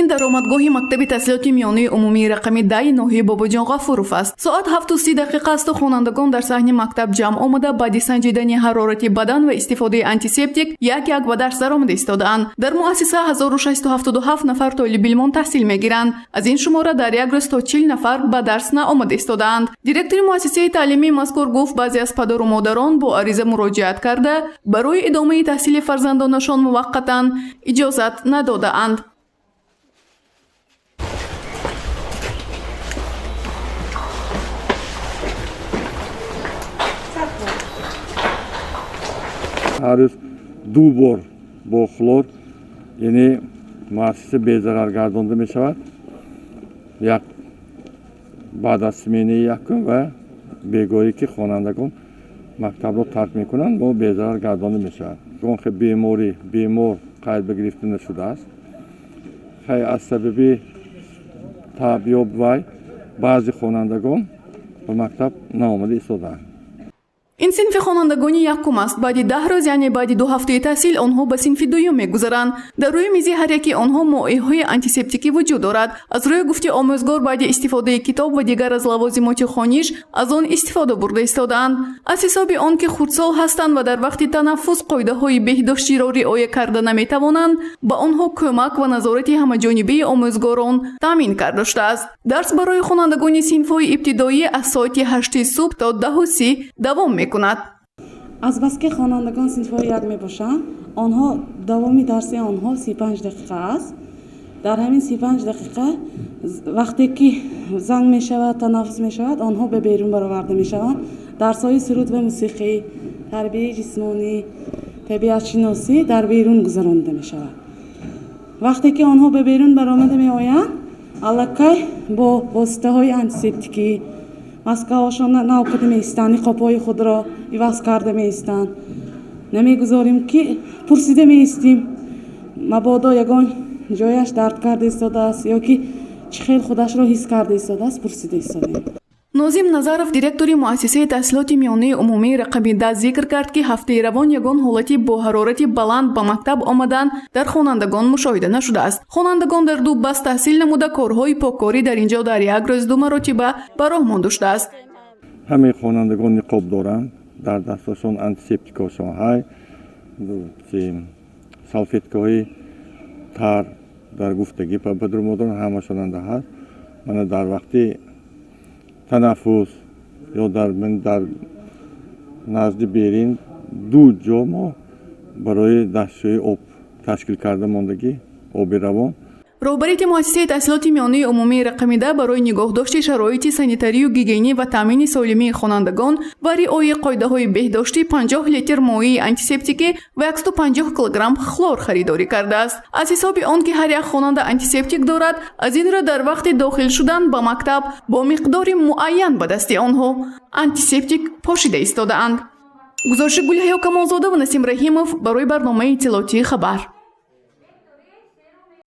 ин даромадгоҳи мактаби таҳсилоти миёнаи умумии рақами 10 ноҳияи бобоҷон ғафуров аст. Соат 7:30 асту хонандагон дар саҳни мактаб ҷамъ омада баъди санҷидани ҳарорати бадан ва истифодаи антисептик як ба дарс даромада истодаанд. Дар муассиса 1677 нафар толибилмон таҳсил мегиранд. Аз ин шумора дар як рӯз то 40 нафар ба дарс наомада истодаанд. Директори муассисаи таълимии мазкур гуфт баъзе аз падару модарон бо ариза муроҷиат карда барои идомаи таҳсили фарзандонашон муваққатан иҷозат надодаанд. هر روز 2 بار با خلور یعنی مؤسسه بی‌ضرر گردانده می شود. یک بعد از سمینه یکم و بیگاری که خوانندگان مکتب را ترک می کنند با بی‌ضرر گردانده می شود. چون که بیمار قید به گرفته نشده است. خیلی از سبب تابیاب وی بعضی خوانندگان به مکتب نآمده ایستادند. ин синфи хонандагони якум аст. баъди 10 рӯз яъне баъди 2 ҳафтаи таҳсил онҳо ба синфи дуюм мегузаранд. дар рӯи мизи ҳар яки онҳо моеъҳои антисептикӣ вуҷуд дорад. аз рӯи гуфти омӯзгор баъди истифодаи китоб ва дигар аз лавозимоти хониш аз он истифода бурда истодаанд. аз ҳисоби он ки хурдсол ҳастанд ва дар вақти танаффус қоидаҳои беҳдоштиро риоя карда наметавонанд ба онҳо кӯмак ва назорати ҳамаҷонибии омӯзгорон таъмин карда шудааст. дарс барои хонандагони синфҳои ибтидоӣ аз соати 8 субҳ то 10:30 давом мекунад. азбаски хонандагон синфҳои як мебошанд, онҳо давоми дарси онҳо 35 дақиқа аст. дар ҳамин 35 дақиқа вақте ки занг мешавад, танаффус мешавад, онҳо ба берун бароварда мешаванд. дарсҳои суруд ва мусиқӣ, тарбияи ҷисмонӣ, табиатшиносӣ дар берун гузаронида мешавад. вақте ки онҳо ба берун баромада меоянд, аллакай бо воситаҳои антисептикӣ маскаҳошон наокида меистанд, ниқобҳои худро иваз карда меистанд. намегузорем ки пурсида меистим мабодо ягон ҷояш дард карда истодааст ё ки чӣ хел худашро ҳис карда истодааст, пурсида истодем. нозим назаров директори муассисаи таҳсилоти миёнаи умумии рақами 10 зикр кард ки ҳафтаи равон ягон ҳолати бо ҳарорати баланд ба мактаб омадан дар хонандагон мушоҳида нашудааст. хонандагон дар ду бас таҳсил намуда корҳои покорӣ дар ин ҷо дар як рӯз 2 маротиба ба роҳ монда шудааст. ҳамаи хонандагон ниқоб доранд, дар дасташон антисептикашон ҳай, салфеткаҳои тар дар гуфтагӣ ба падару модарон ҳамашонанда ҳаст. мана дар вақти танаффус ё дар назди берин 2 ҷо мо барои дастшӯи об ташкил карда мондагӣ, оби равон. роҳбарияти муассисаи таҳсилоти миёнаи умумии рақами 10 барои нигоҳдошти шароити санитарию гигиенӣ ва таъмини солимии хонандагон ва риояи қоидаҳои беҳдоштӣ 50 литр моии антисептикӣ ва 150 килограмм хлор харидорӣ кардааст. аз ҳисоби он ки ҳар як хонанда антисептик дорад, аз ин рӯ дар вақти дохил шудан ба мактаб бо миқдори муайян ба дасти онҳо антисептик пошида истодаанд. гузориши Гулҳаё Камолзода ва Насим Раҳимов барои барномаи иттилоотии Хабар.